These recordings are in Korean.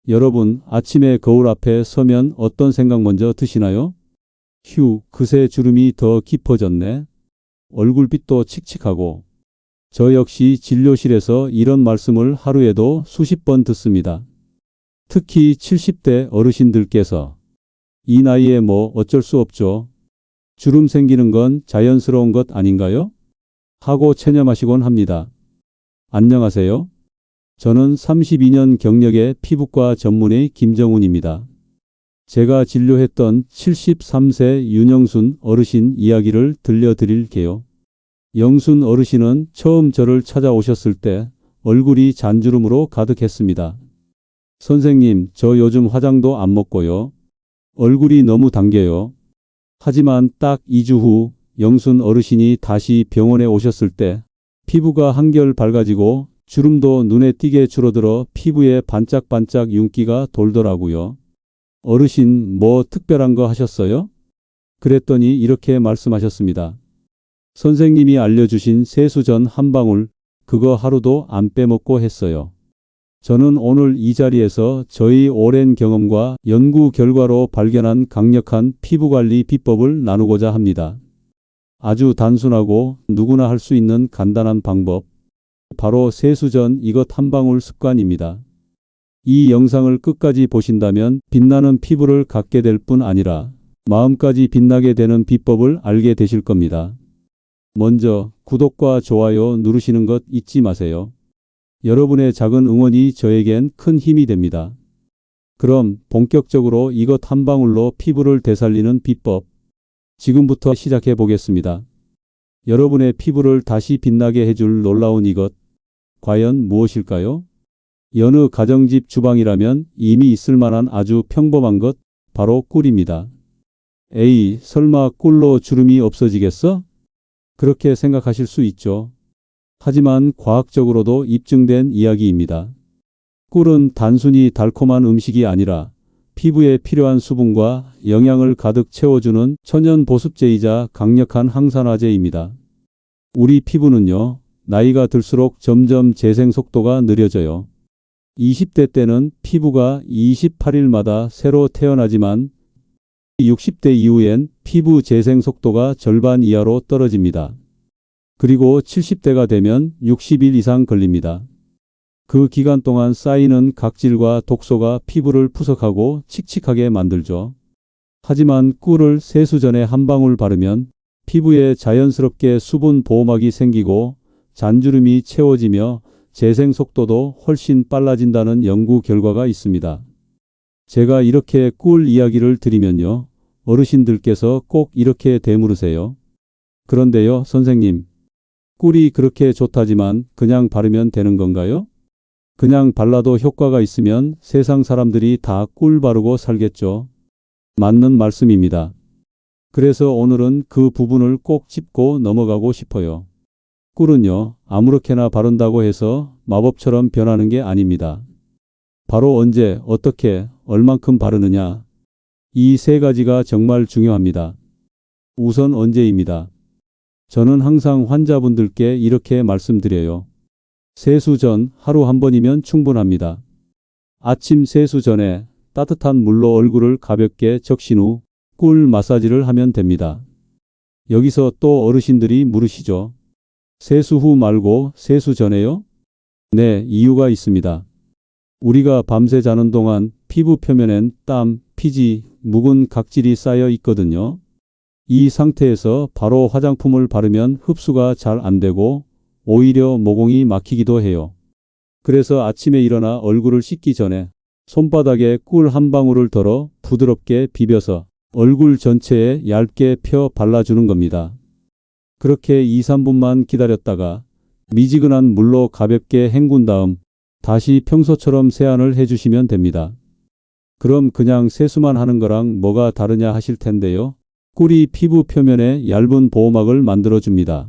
여러분, 아침에 거울 앞에 서면 어떤 생각 먼저 드시나요? 휴, 그새 주름이 더 깊어졌네. 얼굴빛도 칙칙하고. 저 역시 진료실에서 이런 말씀을 하루에도 수십 번 듣습니다. 특히 70대 어르신들께서 이 나이에 뭐 어쩔 수 없죠. 주름 생기는 건 자연스러운 것 아닌가요? 하고 체념하시곤 합니다. 안녕하세요. 저는 32년 경력의 피부과 전문의 김정훈입니다. 제가 진료했던 73세 윤영순 어르신 이야기를 들려드릴게요. 영순 어르신은 처음 저를 찾아오셨을 때 얼굴이 잔주름으로 가득했습니다. 선생님, 저 요즘 화장도 안 먹고요. 얼굴이 너무 당겨요. 하지만 딱 2주 후 영순 어르신이 다시 병원에 오셨을 때 피부가 한결 밝아지고 주름도 눈에 띄게 줄어들어 피부에 반짝반짝 윤기가 돌더라고요. 어르신, 뭐 특별한 거 하셨어요? 그랬더니 이렇게 말씀하셨습니다. 선생님이 알려주신 세수전 한 방울, 그거 하루도 안 빼먹고 했어요. 저는 오늘 이 자리에서 저희 오랜 경험과 연구 결과로 발견한 강력한 피부관리 비법을 나누고자 합니다. 아주 단순하고 누구나 할 수 있는 간단한 방법, 바로 세수전 이것 한 방울 습관입니다. 이 영상을 끝까지 보신다면 빛나는 피부를 갖게 될 뿐 아니라 마음까지 빛나게 되는 비법을 알게 되실 겁니다. 먼저 구독과 좋아요 누르시는 것 잊지 마세요. 여러분의 작은 응원이 저에겐 큰 힘이 됩니다. 그럼 본격적으로 이것 한 방울로 피부를 되살리는 비법, 지금부터 시작해 보겠습니다. 여러분의 피부를 다시 빛나게 해줄 놀라운 이것, 과연 무엇일까요? 여느 가정집 주방이라면 이미 있을 만한 아주 평범한 것, 바로 꿀입니다. 에이, 설마 꿀로 주름이 없어지겠어? 그렇게 생각하실 수 있죠. 하지만 과학적으로도 입증된 이야기입니다. 꿀은 단순히 달콤한 음식이 아니라 피부에 필요한 수분과 영양을 가득 채워주는 천연 보습제이자 강력한 항산화제입니다. 우리 피부는요, 나이가 들수록 점점 재생 속도가 느려져요. 20대 때는 피부가 28일마다 새로 태어나지만 60대 이후엔 피부 재생 속도가 절반 이하로 떨어집니다. 그리고 70대가 되면 60일 이상 걸립니다. 그 기간 동안 쌓이는 각질과 독소가 피부를 푸석하고 칙칙하게 만들죠. 하지만 꿀을 세수 전에 한 방울 바르면 피부에 자연스럽게 수분 보호막이 생기고 잔주름이 채워지며 재생 속도도 훨씬 빨라진다는 연구 결과가 있습니다. 제가 이렇게 꿀 이야기를 드리면요, 어르신들께서 꼭 이렇게 되물으세요. 그런데요, 선생님, 꿀이 그렇게 좋다지만 그냥 바르면 되는 건가요? 그냥 발라도 효과가 있으면 세상 사람들이 다 꿀 바르고 살겠죠. 맞는 말씀입니다. 그래서 오늘은 그 부분을 꼭 짚고 넘어가고 싶어요. 꿀은요, 아무렇게나 바른다고 해서 마법처럼 변하는 게 아닙니다. 바로 언제, 어떻게, 얼만큼 바르느냐, 이 세 가지가 정말 중요합니다. 우선 언제입니다. 저는 항상 환자분들께 이렇게 말씀드려요. 세수 전 하루 한 번이면 충분합니다. 아침 세수 전에 따뜻한 물로 얼굴을 가볍게 적신 후 꿀 마사지를 하면 됩니다. 여기서 또 어르신들이 물으시죠. 세수 후 말고 세수 전에요? 네, 이유가 있습니다. 우리가 밤새 자는 동안 피부 표면엔 땀, 피지, 묵은 각질이 쌓여 있거든요. 이 상태에서 바로 화장품을 바르면 흡수가 잘 안 되고 오히려 모공이 막히기도 해요. 그래서 아침에 일어나 얼굴을 씻기 전에 손바닥에 꿀 한 방울을 덜어 부드럽게 비벼서 얼굴 전체에 얇게 펴 발라주는 겁니다. 그렇게 2~3분만 기다렸다가 미지근한 물로 가볍게 헹군 다음 다시 평소처럼 세안을 해주시면 됩니다. 그럼 그냥 세수만 하는 거랑 뭐가 다르냐 하실 텐데요. 꿀이 피부 표면에 얇은 보호막을 만들어줍니다.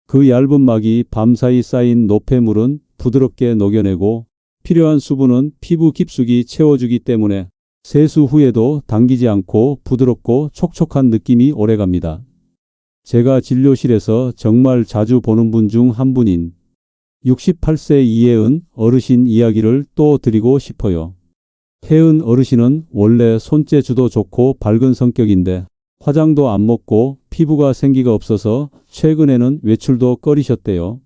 그 얇은 막이 밤사이 쌓인 노폐물은 부드럽게 녹여내고 필요한 수분은 피부 깊숙이 채워주기 때문에 세수 후에도 당기지 않고 부드럽고 촉촉한 느낌이 오래갑니다. 제가 진료실에서 정말 자주 보는 분 중 한 분인 68세 이혜은 어르신 이야기를 또 드리고 싶어요. 혜은 어르신은 원래 손재주도 좋고 밝은 성격인데 화장도 안 먹고 피부가 생기가 없어서 최근에는 외출도 꺼리셨대요.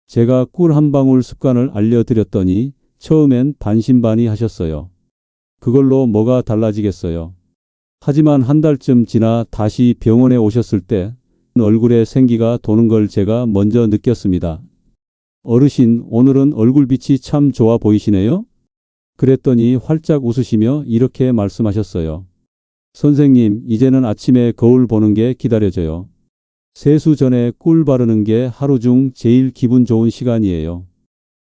제가 꿀 한 방울 습관을 알려드렸더니 처음엔 반신반의 하셨어요. 그걸로 뭐가 달라지겠어요. 하지만 한 달쯤 지나 다시 병원에 오셨을 때 얼굴에 생기가 도는 걸 제가 먼저 느꼈습니다. 어르신, 오늘은 얼굴빛이 참 좋아 보이시네요? 그랬더니 활짝 웃으시며 이렇게 말씀하셨어요. 선생님, 이제는 아침에 거울 보는 게 기다려져요. 세수 전에 꿀 바르는 게 하루 중 제일 기분 좋은 시간이에요.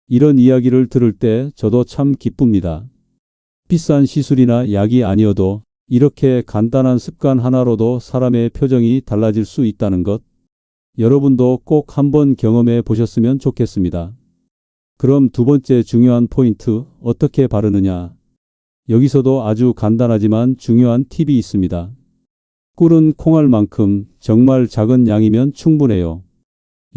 이런 이야기를 들을 때 저도 참 기쁩니다. 비싼 시술이나 약이 아니어도 이렇게 간단한 습관 하나로도 사람의 표정이 달라질 수 있다는 것, 여러분도 꼭 한번 경험해 보셨으면 좋겠습니다. 그럼 두 번째 중요한 포인트, 어떻게 바르느냐. 여기서도 아주 간단하지만 중요한 팁이 있습니다. 꿀은 콩알만큼 정말 작은 양이면 충분해요.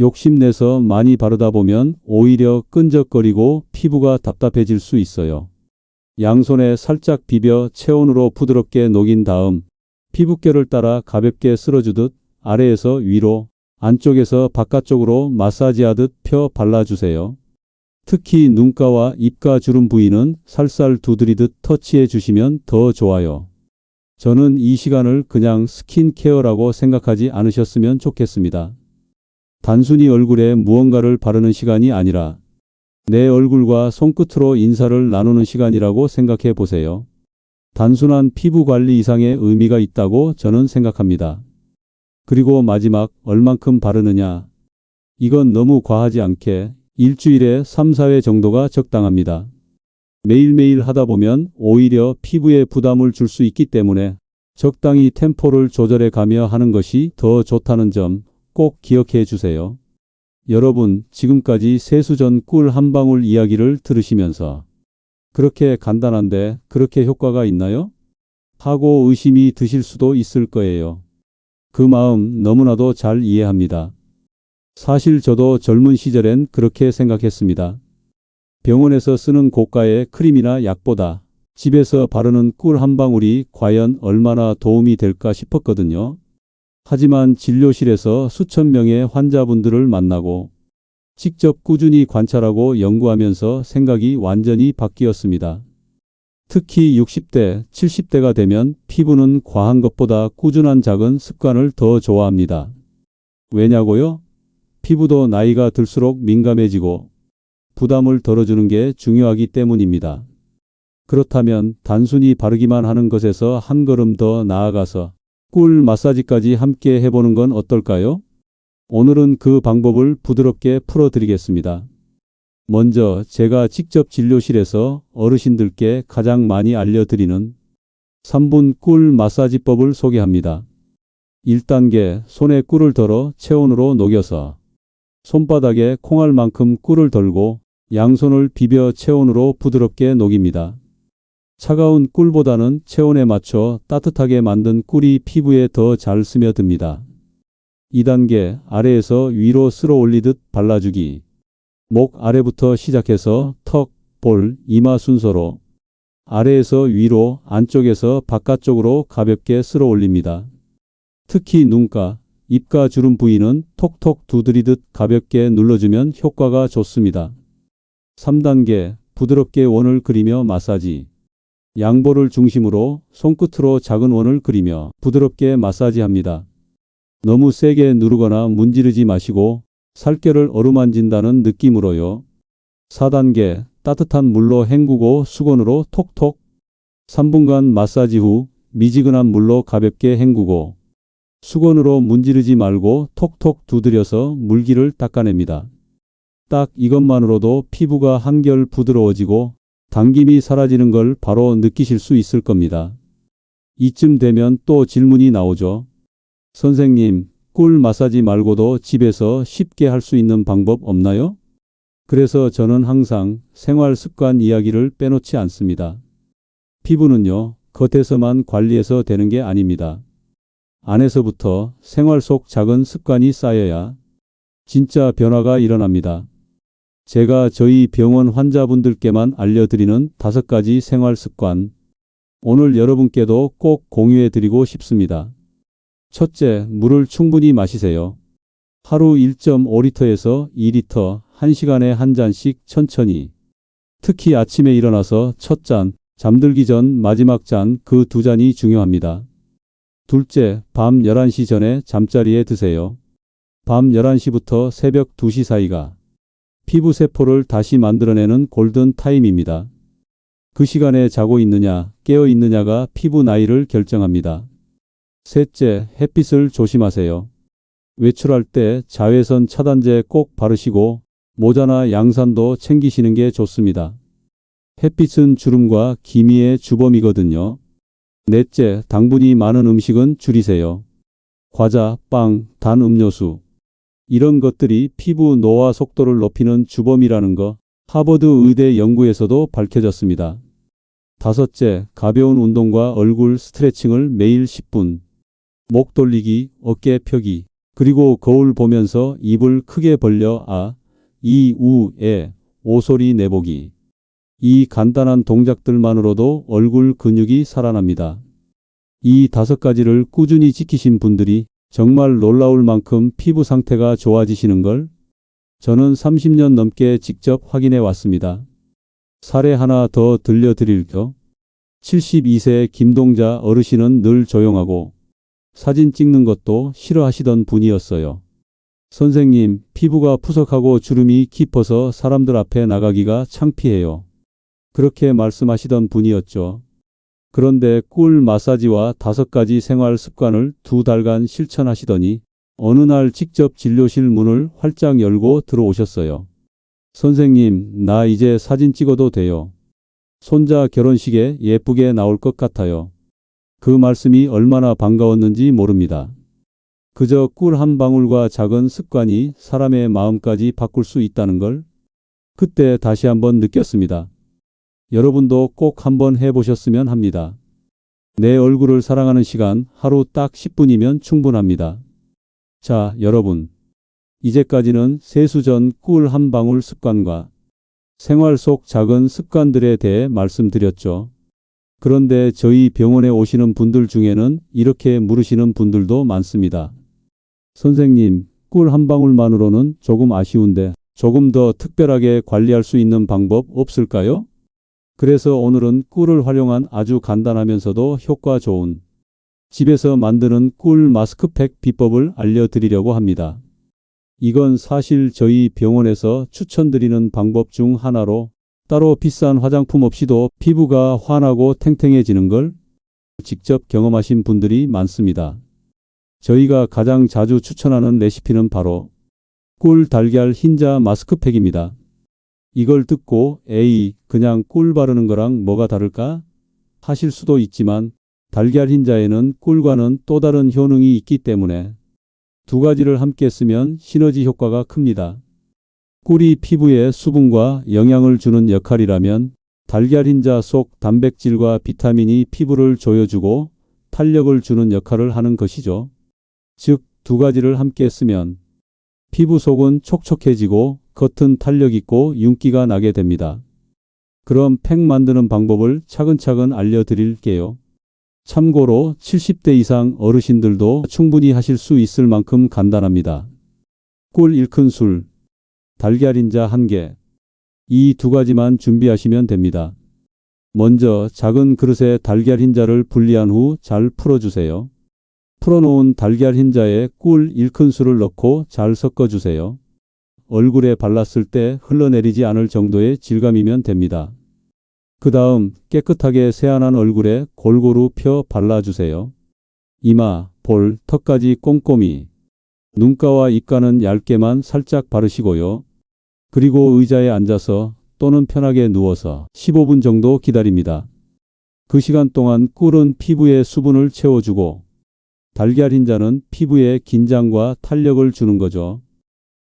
욕심내서 많이 바르다 보면 오히려 끈적거리고 피부가 답답해질 수 있어요. 양손에 살짝 비벼 체온으로 부드럽게 녹인 다음 피부결을 따라 가볍게 쓸어주듯 아래에서 위로, 안쪽에서 바깥쪽으로 마사지하듯 펴 발라주세요. 특히 눈가와 입가 주름 부위는 살살 두드리듯 터치해 주시면 더 좋아요. 저는 이 시간을 그냥 스킨케어라고 생각하지 않으셨으면 좋겠습니다. 단순히 얼굴에 무언가를 바르는 시간이 아니라 내 얼굴과 손끝으로 인사를 나누는 시간이라고 생각해 보세요. 단순한 피부 관리 이상의 의미가 있다고 저는 생각합니다. 그리고 마지막, 얼만큼 바르느냐. 이건 너무 과하지 않게 일주일에 3, 4회 정도가 적당합니다. 매일매일 하다 보면 오히려 피부에 부담을 줄 수 있기 때문에 적당히 템포를 조절해 가며 하는 것이 더 좋다는 점 꼭 기억해 주세요. 여러분, 지금까지 세수 전 꿀 한 방울 이야기를 들으시면서 그렇게 간단한데 그렇게 효과가 있나요? 하고 의심이 드실 수도 있을 거예요. 그 마음 너무나도 잘 이해합니다. 사실 저도 젊은 시절엔 그렇게 생각했습니다. 병원에서 쓰는 고가의 크림이나 약보다 집에서 바르는 꿀 한 방울이 과연 얼마나 도움이 될까 싶었거든요. 하지만 진료실에서 수천 명의 환자분들을 만나고 직접 꾸준히 관찰하고 연구하면서 생각이 완전히 바뀌었습니다. 특히 60대, 70대가 되면 피부는 과한 것보다 꾸준한 작은 습관을 더 좋아합니다. 왜냐고요? 피부도 나이가 들수록 민감해지고 부담을 덜어주는 게 중요하기 때문입니다. 그렇다면 단순히 바르기만 하는 것에서 한 걸음 더 나아가서 꿀 마사지까지 함께 해보는 건 어떨까요? 오늘은 그 방법을 부드럽게 풀어드리겠습니다. 먼저 제가 직접 진료실에서 어르신들께 가장 많이 알려드리는 3분 꿀 마사지법을 소개합니다. 1단계, 손에 꿀을 덜어 체온으로 녹여서 손바닥에 콩알만큼 꿀을 덜고 양손을 비벼 체온으로 부드럽게 녹입니다. 차가운 꿀보다는 체온에 맞춰 따뜻하게 만든 꿀이 피부에 더 잘 스며듭니다. 2단계, 아래에서 위로 쓸어 올리듯 발라주기. 목 아래부터 시작해서 턱, 볼, 이마 순서로 아래에서 위로, 안쪽에서 바깥쪽으로 가볍게 쓸어 올립니다. 특히 눈가, 입가 주름 부위는 톡톡 두드리듯 가볍게 눌러주면 효과가 좋습니다. 3단계, 부드럽게 원을 그리며 마사지. 양볼을 중심으로 손끝으로 작은 원을 그리며 부드럽게 마사지합니다. 너무 세게 누르거나 문지르지 마시고 살결을 어루만진다는 느낌으로요. 4단계, 따뜻한 물로 헹구고 수건으로 톡톡. 3분간 마사지 후 미지근한 물로 가볍게 헹구고 수건으로 문지르지 말고 톡톡 두드려서 물기를 닦아냅니다. 딱 이것만으로도 피부가 한결 부드러워지고 당김이 사라지는 걸 바로 느끼실 수 있을 겁니다. 이쯤 되면 또 질문이 나오죠. 선생님, 꿀 마사지 말고도 집에서 쉽게 할 수 있는 방법 없나요? 그래서 저는 항상 생활 습관 이야기를 빼놓지 않습니다. 피부는요, 겉에서만 관리해서 되는 게 아닙니다. 안에서부터 생활 속 작은 습관이 쌓여야 진짜 변화가 일어납니다. 제가 저희 병원 환자분들께만 알려드리는 5가지 생활 습관, 오늘 여러분께도 꼭 공유해 드리고 싶습니다. 첫째, 물을 충분히 마시세요. 하루 1.5리터에서 2리터, 1시간에 한 잔씩 천천히. 특히 아침에 일어나서 첫 잔, 잠들기 전 마지막 잔, 그 2잔이 중요합니다. 둘째, 밤 11시 전에 잠자리에 드세요. 밤 11시부터 새벽 2시 사이가 피부 세포를 다시 만들어내는 골든 타임입니다. 그 시간에 자고 있느냐, 깨어 있느냐가 피부 나이를 결정합니다. 셋째, 햇빛을 조심하세요. 외출할 때 자외선 차단제 꼭 바르시고 모자나 양산도 챙기시는 게 좋습니다. 햇빛은 주름과 기미의 주범이거든요. 넷째, 당분이 많은 음식은 줄이세요. 과자, 빵, 단 음료수. 이런 것들이 피부 노화 속도를 높이는 주범이라는 거 하버드 의대 연구에서도 밝혀졌습니다. 다섯째, 가벼운 운동과 얼굴 스트레칭을 매일 10분. 목 돌리기, 어깨 펴기, 그리고 거울 보면서 입을 크게 벌려 아, 이, 우, 에, 오 소리 내보기. 이 간단한 동작들만으로도 얼굴 근육이 살아납니다. 이 5가지를 꾸준히 지키신 분들이 정말 놀라울 만큼 피부 상태가 좋아지시는 걸 저는 30년 넘게 직접 확인해 왔습니다. 사례 하나 더 들려드릴게요. 72세 김동자 어르신은 늘 조용하고 사진 찍는 것도 싫어하시던 분이었어요. 선생님, 피부가 푸석하고 주름이 깊어서 사람들 앞에 나가기가 창피해요. 그렇게 말씀하시던 분이었죠. 그런데 꿀 마사지와 5가지 생활 습관을 2달간 실천하시더니 어느 날 직접 진료실 문을 활짝 열고 들어오셨어요. 선생님, 나 이제 사진 찍어도 돼요. 손자 결혼식에 예쁘게 나올 것 같아요. 그 말씀이 얼마나 반가웠는지 모릅니다. 그저 꿀 한 방울과 작은 습관이 사람의 마음까지 바꿀 수 있다는 걸 그때 다시 한번 느꼈습니다. 여러분도 꼭 한번 해보셨으면 합니다. 내 얼굴을 사랑하는 시간 하루 딱 10분이면 충분합니다. 자, 여러분. 이제까지는 세수전 꿀 한 방울 습관과 생활 속 작은 습관들에 대해 말씀드렸죠. 그런데 저희 병원에 오시는 분들 중에는 이렇게 물으시는 분들도 많습니다. 선생님, 꿀 한 방울만으로는 조금 아쉬운데 조금 더 특별하게 관리할 수 있는 방법 없을까요? 그래서 오늘은 꿀을 활용한 아주 간단하면서도 효과 좋은 집에서 만드는 꿀 마스크팩 비법을 알려드리려고 합니다. 이건 사실 저희 병원에서 추천드리는 방법 중 하나로 따로 비싼 화장품 없이도 피부가 환하고 탱탱해지는 걸 직접 경험하신 분들이 많습니다. 저희가 가장 자주 추천하는 레시피는 바로 꿀 달걀 흰자 마스크팩입니다. 이걸 듣고 에이, 그냥 꿀 바르는 거랑 뭐가 다를까? 하실 수도 있지만 달걀 흰자에는 꿀과는 또 다른 효능이 있기 때문에 2가지를 함께 쓰면 시너지 효과가 큽니다. 꿀이 피부에 수분과 영양을 주는 역할이라면 달걀 흰자 속 단백질과 비타민이 피부를 조여주고 탄력을 주는 역할을 하는 것이죠. 즉, 2가지를 함께 쓰면 피부 속은 촉촉해지고 겉은 탄력 있고 윤기가 나게 됩니다. 그럼 팩 만드는 방법을 차근차근 알려드릴게요. 참고로 70대 이상 어르신들도 충분히 하실 수 있을 만큼 간단합니다. 꿀 1큰술, 달걀 흰자 1개. 이 2가지만 준비하시면 됩니다. 먼저 작은 그릇에 달걀 흰자를 분리한 후 잘 풀어주세요. 풀어놓은 달걀 흰자에 꿀 1큰술을 넣고 잘 섞어주세요. 얼굴에 발랐을 때 흘러내리지 않을 정도의 질감이면 됩니다. 그 다음 깨끗하게 세안한 얼굴에 골고루 펴 발라주세요. 이마, 볼, 턱까지 꼼꼼히. 눈가와 입가는 얇게만 살짝 바르시고요. 그리고 의자에 앉아서 또는 편하게 누워서 15분 정도 기다립니다. 그 시간 동안 꿀은 피부에 수분을 채워주고 달걀 흰자는 피부에 긴장과 탄력을 주는 거죠.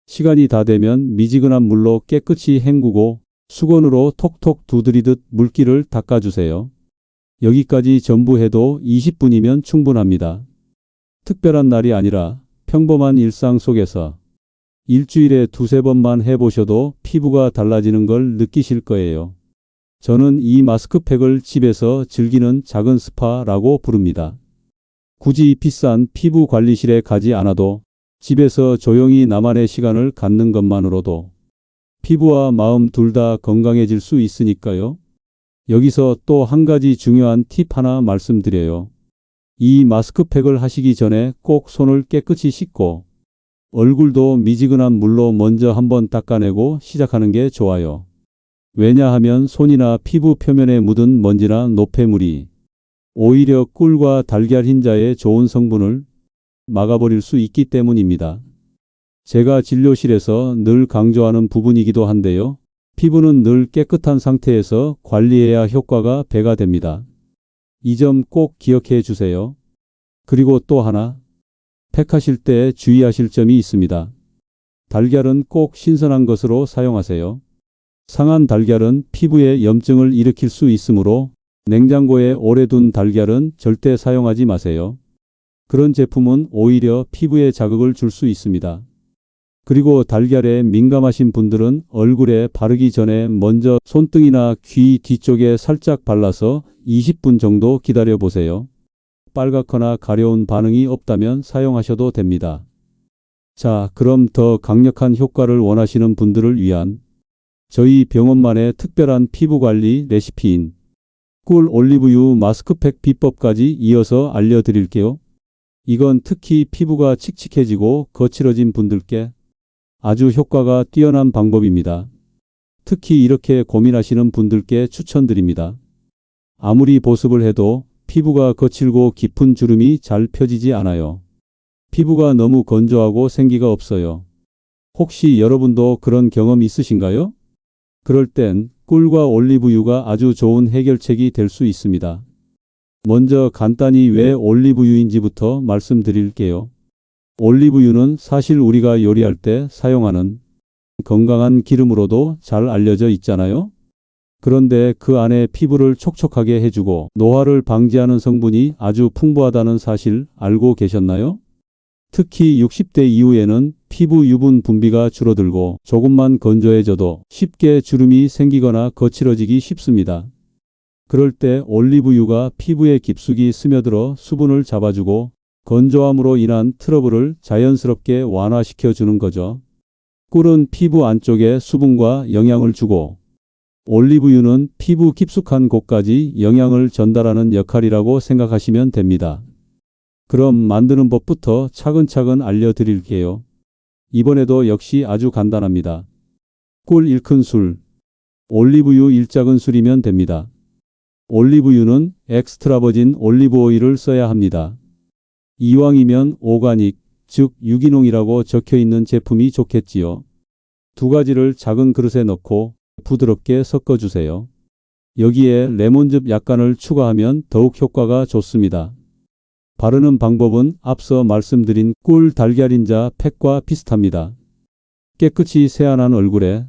시간이 다 되면 미지근한 물로 깨끗이 헹구고 수건으로 톡톡 두드리듯 물기를 닦아주세요. 여기까지 전부 해도 20분이면 충분합니다. 특별한 날이 아니라 평범한 일상 속에서 일주일에 두세 번만 해보셔도 피부가 달라지는 걸 느끼실 거예요. 저는 이 마스크팩을 집에서 즐기는 작은 스파라고 부릅니다. 굳이 비싼 피부 관리실에 가지 않아도 집에서 조용히 나만의 시간을 갖는 것만으로도 피부와 마음 둘 다 건강해질 수 있으니까요. 여기서 또 한 가지 중요한 팁 하나 말씀드려요. 이 마스크팩을 하시기 전에 꼭 손을 깨끗이 씻고 얼굴도 미지근한 물로 먼저 한번 닦아내고 시작하는 게 좋아요. 왜냐하면 손이나 피부 표면에 묻은 먼지나 노폐물이 오히려 꿀과 달걀 흰자의 좋은 성분을 막아버릴 수 있기 때문입니다. 제가 진료실에서 늘 강조하는 부분이기도 한데요. 피부는 늘 깨끗한 상태에서 관리해야 효과가 배가 됩니다. 이 점 꼭 기억해 주세요. 그리고 또 하나, 팩하실 때 주의하실 점이 있습니다. 달걀은 꼭 신선한 것으로 사용하세요. 상한 달걀은 피부에 염증을 일으킬 수 있으므로 냉장고에 오래 둔 달걀은 절대 사용하지 마세요. 그런 제품은 오히려 피부에 자극을 줄 수 있습니다. 그리고 달걀에 민감하신 분들은 얼굴에 바르기 전에 먼저 손등이나 귀 뒤쪽에 살짝 발라서 20분 정도 기다려 보세요. 빨갛거나 가려운 반응이 없다면 사용하셔도 됩니다. 자, 그럼 더 강력한 효과를 원하시는 분들을 위한 저희 병원만의 특별한 피부관리 레시피인 꿀 올리브유 마스크팩 비법까지 이어서 알려드릴게요. 이건 특히 피부가 칙칙해지고 거칠어진 분들께 아주 효과가 뛰어난 방법입니다. 특히 이렇게 고민하시는 분들께 추천드립니다. 아무리 보습을 해도 피부가 거칠고 깊은 주름이 잘 펴지지 않아요. 피부가 너무 건조하고 생기가 없어요. 혹시 여러분도 그런 경험 있으신가요? 그럴 땐 꿀과 올리브유가 아주 좋은 해결책이 될 수 있습니다. 먼저 간단히 왜 올리브유인지부터 말씀드릴게요. 올리브유는 사실 우리가 요리할 때 사용하는 건강한 기름으로도 잘 알려져 있잖아요. 그런데 그 안에 피부를 촉촉하게 해주고 노화를 방지하는 성분이 아주 풍부하다는 사실 알고 계셨나요? 특히 60대 이후에는 피부 유분 분비가 줄어들고 조금만 건조해져도 쉽게 주름이 생기거나 거칠어지기 쉽습니다. 그럴 때 올리브유가 피부에 깊숙이 스며들어 수분을 잡아주고 건조함으로 인한 트러블을 자연스럽게 완화시켜 주는 거죠. 꿀은 피부 안쪽에 수분과 영양을 주고 올리브유는 피부 깊숙한 곳까지 영양을 전달하는 역할이라고 생각하시면 됩니다. 그럼 만드는 법부터 차근차근 알려드릴게요. 이번에도 역시 아주 간단합니다. 꿀 1큰술, 올리브유 1작은술이면 됩니다. 올리브유는 엑스트라버진 올리브오일을 써야 합니다. 이왕이면 오가닉, 즉 유기농이라고 적혀있는 제품이 좋겠지요. 두 가지를 작은 그릇에 넣고 부드럽게 섞어주세요. 여기에 레몬즙 약간을 추가하면 더욱 효과가 좋습니다. 바르는 방법은 앞서 말씀드린 꿀 달걀인자 팩과 비슷합니다. 깨끗이 세안한 얼굴에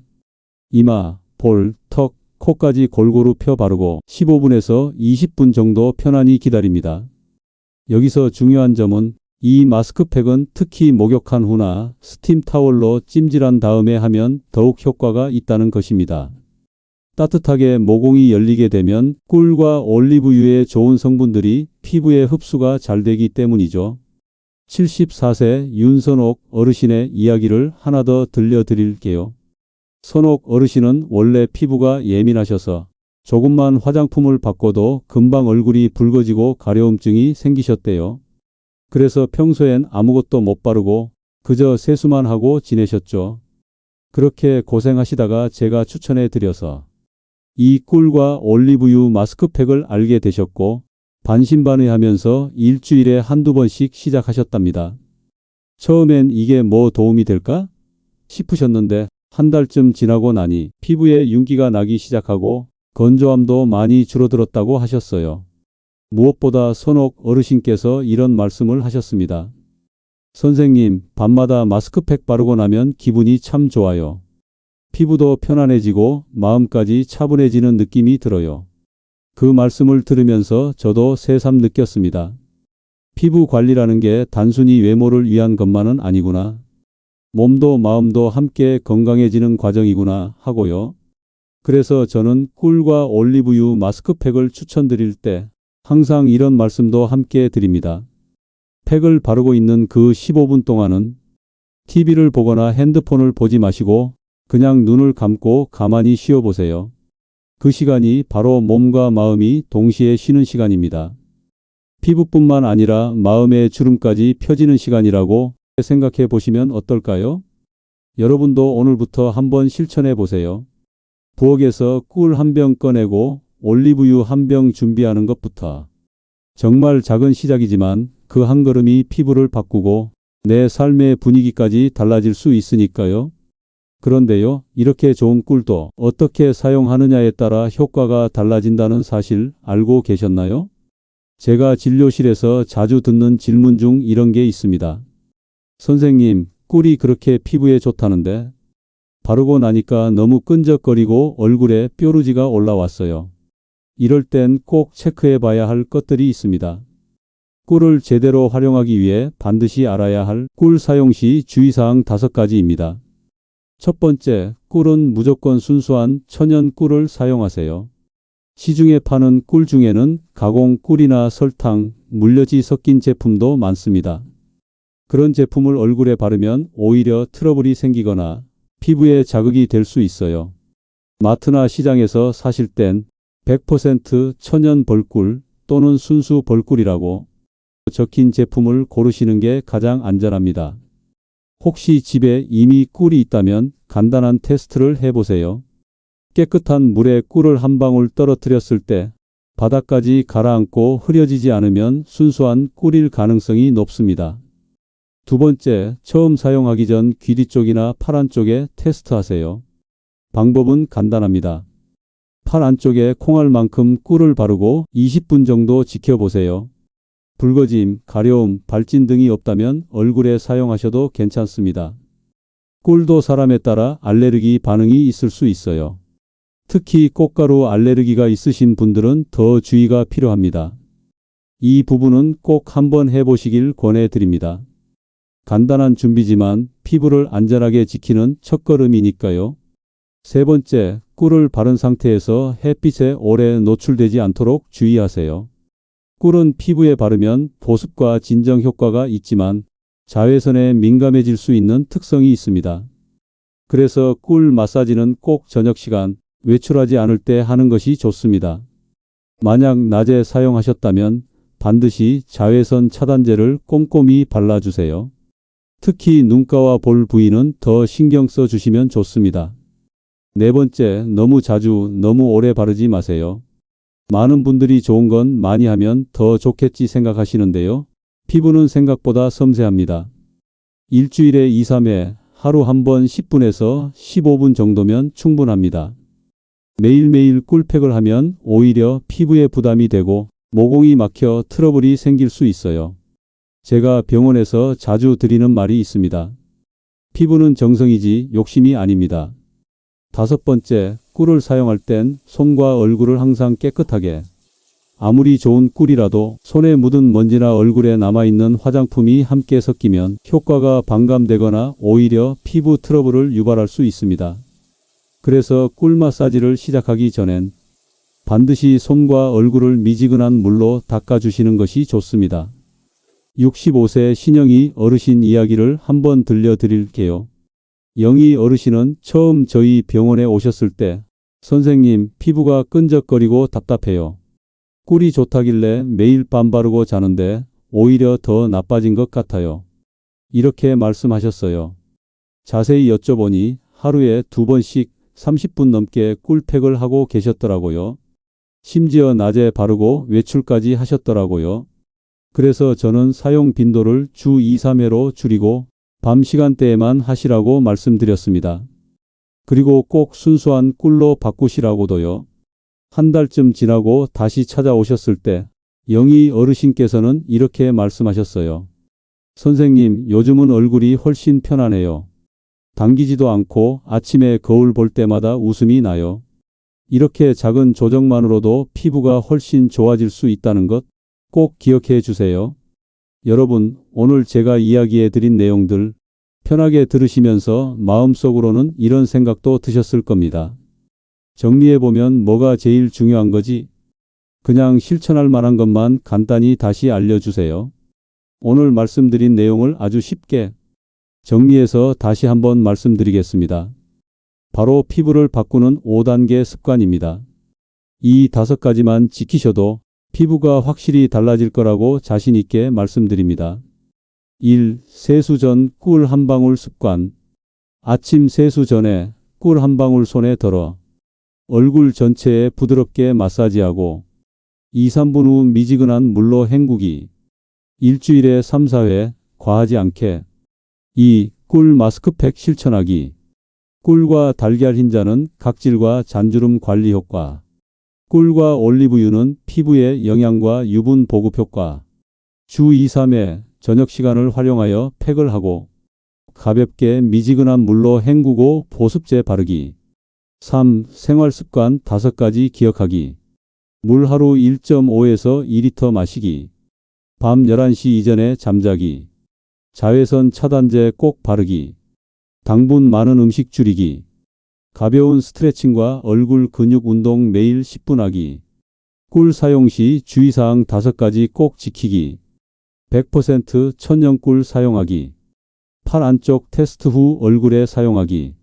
이마, 볼, 턱, 코까지 골고루 펴 바르고 15분에서 20분 정도 편안히 기다립니다. 여기서 중요한 점은 이 마스크팩은 특히 목욕한 후나 스팀 타월로 찜질한 다음에 하면 더욱 효과가 있다는 것입니다. 따뜻하게 모공이 열리게 되면 꿀과 올리브유의 좋은 성분들이 피부에 흡수가 잘 되기 때문이죠. 74세 윤선옥 어르신의 이야기를 하나 더 들려드릴게요. 선옥 어르신은 원래 피부가 예민하셔서 조금만 화장품을 바꿔도 금방 얼굴이 붉어지고 가려움증이 생기셨대요. 그래서 평소엔 아무것도 못 바르고 그저 세수만 하고 지내셨죠. 그렇게 고생하시다가 제가 추천해 드려서 이 꿀과 올리브유 마스크팩을 알게 되셨고 반신반의하면서 일주일에 한두 번씩 시작하셨답니다. 처음엔 이게 뭐 도움이 될까 싶으셨는데 한 달쯤 지나고 나니 피부에 윤기가 나기 시작하고 건조함도 많이 줄어들었다고 하셨어요. 무엇보다 선옥 어르신께서 이런 말씀을 하셨습니다. 선생님, 밤마다 마스크팩 바르고 나면 기분이 참 좋아요. 피부도 편안해지고 마음까지 차분해지는 느낌이 들어요. 그 말씀을 들으면서 저도 새삼 느꼈습니다. 피부 관리라는 게 단순히 외모를 위한 것만은 아니구나. 몸도 마음도 함께 건강해지는 과정이구나 하고요. 그래서 저는 꿀과 올리브유 마스크팩을 추천드릴 때 항상 이런 말씀도 함께 드립니다. 팩을 바르고 있는 그 15분 동안은 TV를 보거나 핸드폰을 보지 마시고 그냥 눈을 감고 가만히 쉬어보세요. 그 시간이 바로 몸과 마음이 동시에 쉬는 시간입니다. 피부뿐만 아니라 마음의 주름까지 펴지는 시간이라고 생각해 보시면 어떨까요? 여러분도 오늘부터 한번 실천해 보세요. 부엌에서 꿀 한 병 꺼내고 올리브유 한 병 준비하는 것부터 정말 작은 시작이지만 그 한 걸음이 피부를 바꾸고 내 삶의 분위기까지 달라질 수 있으니까요. 그런데요, 이렇게 좋은 꿀도 어떻게 사용하느냐에 따라 효과가 달라진다는 사실 알고 계셨나요? 제가 진료실에서 자주 듣는 질문 중 이런 게 있습니다. 선생님, 꿀이 그렇게 피부에 좋다는데 바르고 나니까 너무 끈적거리고 얼굴에 뾰루지가 올라왔어요. 이럴 땐 꼭 체크해 봐야 할 것들이 있습니다. 꿀을 제대로 활용하기 위해 반드시 알아야 할 꿀 사용 시 주의사항 5가지입니다. 첫 번째, 꿀은 무조건 순수한 천연 꿀을 사용하세요. 시중에 파는 꿀 중에는 가공 꿀이나 설탕, 물엿이 섞인 제품도 많습니다. 그런 제품을 얼굴에 바르면 오히려 트러블이 생기거나 피부에 자극이 될 수 있어요. 마트나 시장에서 사실 땐 100% 천연 벌꿀 또는 순수 벌꿀이라고 적힌 제품을 고르시는 게 가장 안전합니다. 혹시 집에 이미 꿀이 있다면 간단한 테스트를 해보세요. 깨끗한 물에 꿀을 한 방울 떨어뜨렸을 때 바닥까지 가라앉고 흐려지지 않으면 순수한 꿀일 가능성이 높습니다. 두 번째, 처음 사용하기 전 귀 뒤쪽이나 팔 안쪽에 테스트하세요. 방법은 간단합니다. 팔 안쪽에 콩알만큼 꿀을 바르고 20분 정도 지켜보세요. 붉어짐, 가려움, 발진 등이 없다면 얼굴에 사용하셔도 괜찮습니다. 꿀도 사람에 따라 알레르기 반응이 있을 수 있어요. 특히 꽃가루 알레르기가 있으신 분들은 더 주의가 필요합니다. 이 부분은 꼭 한번 해보시길 권해드립니다. 간단한 준비지만 피부를 안전하게 지키는 첫걸음이니까요. 세 번째, 꿀을 바른 상태에서 햇빛에 오래 노출되지 않도록 주의하세요. 꿀은 피부에 바르면 보습과 진정 효과가 있지만 자외선에 민감해질 수 있는 특성이 있습니다. 그래서 꿀 마사지는 꼭 저녁 시간, 외출하지 않을 때 하는 것이 좋습니다. 만약 낮에 사용하셨다면 반드시 자외선 차단제를 꼼꼼히 발라주세요. 특히 눈가와 볼 부위는 더 신경 써 주시면 좋습니다. 네 번째, 너무 자주, 너무 오래 바르지 마세요. 많은 분들이 좋은 건 많이 하면 더 좋겠지 생각하시는데요. 피부는 생각보다 섬세합니다. 일주일에 2, 3회, 하루 한 번 10분에서 15분 정도면 충분합니다. 매일매일 꿀팩을 하면 오히려 피부에 부담이 되고 모공이 막혀 트러블이 생길 수 있어요. 제가 병원에서 자주 드리는 말이 있습니다. 피부는 정성이지 욕심이 아닙니다. 다섯 번째, 꿀을 사용할 땐 손과 얼굴을 항상 깨끗하게. 아무리 좋은 꿀이라도 손에 묻은 먼지나 얼굴에 남아있는 화장품이 함께 섞이면 효과가 반감되거나 오히려 피부 트러블을 유발할 수 있습니다. 그래서 꿀 마사지를 시작하기 전엔 반드시 손과 얼굴을 미지근한 물로 닦아주시는 것이 좋습니다. 65세 신영희 어르신 이야기를 한번 들려드릴게요. 영희 어르신은 처음 저희 병원에 오셨을 때 선생님, 피부가 끈적거리고 답답해요. 꿀이 좋다길래 매일 밤 바르고 자는데 오히려 더 나빠진 것 같아요. 이렇게 말씀하셨어요. 자세히 여쭤보니 하루에 2번씩 30분 넘게 꿀팩을 하고 계셨더라고요. 심지어 낮에 바르고 외출까지 하셨더라고요. 그래서 저는 사용 빈도를 주 2, 3회로 줄이고 밤 시간대에만 하시라고 말씀드렸습니다. 그리고 꼭 순수한 꿀로 바꾸시라고도요. 한 달쯤 지나고 다시 찾아오셨을 때 영희 어르신께서는 이렇게 말씀하셨어요. 선생님, 요즘은 얼굴이 훨씬 편안해요. 당기지도 않고 아침에 거울 볼 때마다 웃음이 나요. 이렇게 작은 조정만으로도 피부가 훨씬 좋아질 수 있다는 것 꼭 기억해 주세요. 여러분, 오늘 제가 이야기해 드린 내용들 편하게 들으시면서 마음속으로는 이런 생각도 드셨을 겁니다. 정리해보면 뭐가 제일 중요한 거지? 그냥 실천할 만한 것만 간단히 다시 알려주세요. 오늘 말씀드린 내용을 아주 쉽게 정리해서 다시 한번 말씀드리겠습니다. 바로 피부를 바꾸는 5단계 습관입니다. 이 5가지만 지키셔도 피부가 확실히 달라질 거라고 자신 있게 말씀드립니다. 1. 세수 전 꿀 한 방울 습관. 아침 세수 전에 꿀 한 방울 손에 덜어 얼굴 전체에 부드럽게 마사지하고 2, 3분 후 미지근한 물로 헹구기. 일주일에 3, 4회 과하지 않게. 2. 꿀 마스크팩 실천하기. 꿀과 달걀 흰자는 각질과 잔주름 관리 효과. 꿀과 올리브유는 피부의 영양과 유분 보급 효과. 주 2, 3회 저녁 시간을 활용하여 팩을 하고 가볍게 미지근한 물로 헹구고 보습제 바르기. 3. 생활습관 5가지 기억하기. 물 하루 1.5에서 2리터 마시기. 밤 11시 이전에 잠자기. 자외선 차단제 꼭 바르기. 당분 많은 음식 줄이기. 가벼운 스트레칭과 얼굴 근육 운동 매일 10분 하기. 꿀 사용 시 주의사항 5가지 꼭 지키기. 100% 천연꿀 사용하기. 팔 안쪽 테스트 후 얼굴에 사용하기.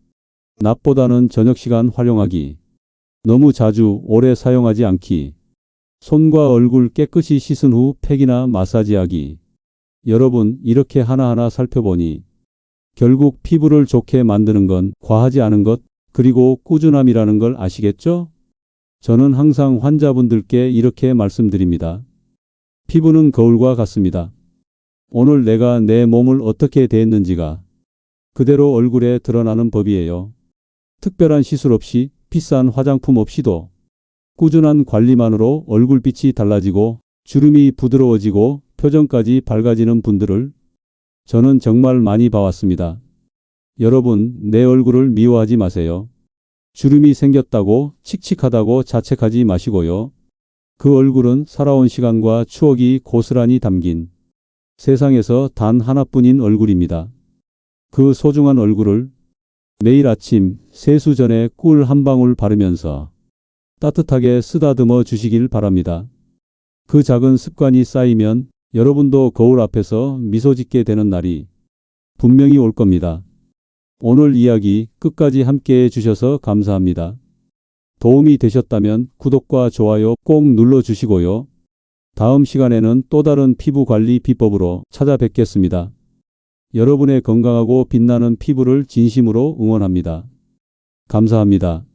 낮보다는 저녁 시간 활용하기. 너무 자주 오래 사용하지 않기. 손과 얼굴 깨끗이 씻은 후 팩이나 마사지하기. 여러분, 이렇게 하나하나 살펴보니 결국 피부를 좋게 만드는 건 과하지 않은 것, 그리고 꾸준함이라는 걸 아시겠죠? 저는 항상 환자분들께 이렇게 말씀드립니다. 피부는 거울과 같습니다. 오늘 내가 내 몸을 어떻게 대했는지가 그대로 얼굴에 드러나는 법이에요. 특별한 시술 없이, 비싼 화장품 없이도 꾸준한 관리만으로 얼굴빛이 달라지고 주름이 부드러워지고 표정까지 밝아지는 분들을 저는 정말 많이 봐왔습니다. 여러분, 내 얼굴을 미워하지 마세요. 주름이 생겼다고 칙칙하다고 자책하지 마시고요. 그 얼굴은 살아온 시간과 추억이 고스란히 담긴 세상에서 단 하나뿐인 얼굴입니다. 그 소중한 얼굴을 매일 아침 세수 전에 꿀 한 방울 바르면서 따뜻하게 쓰다듬어 주시길 바랍니다. 그 작은 습관이 쌓이면 여러분도 거울 앞에서 미소 짓게 되는 날이 분명히 올 겁니다. 오늘 이야기 끝까지 함께 해주셔서 감사합니다. 도움이 되셨다면 구독과 좋아요 꼭 눌러주시고요. 다음 시간에는 또 다른 피부 관리 비법으로 찾아뵙겠습니다. 여러분의 건강하고 빛나는 피부를 진심으로 응원합니다. 감사합니다.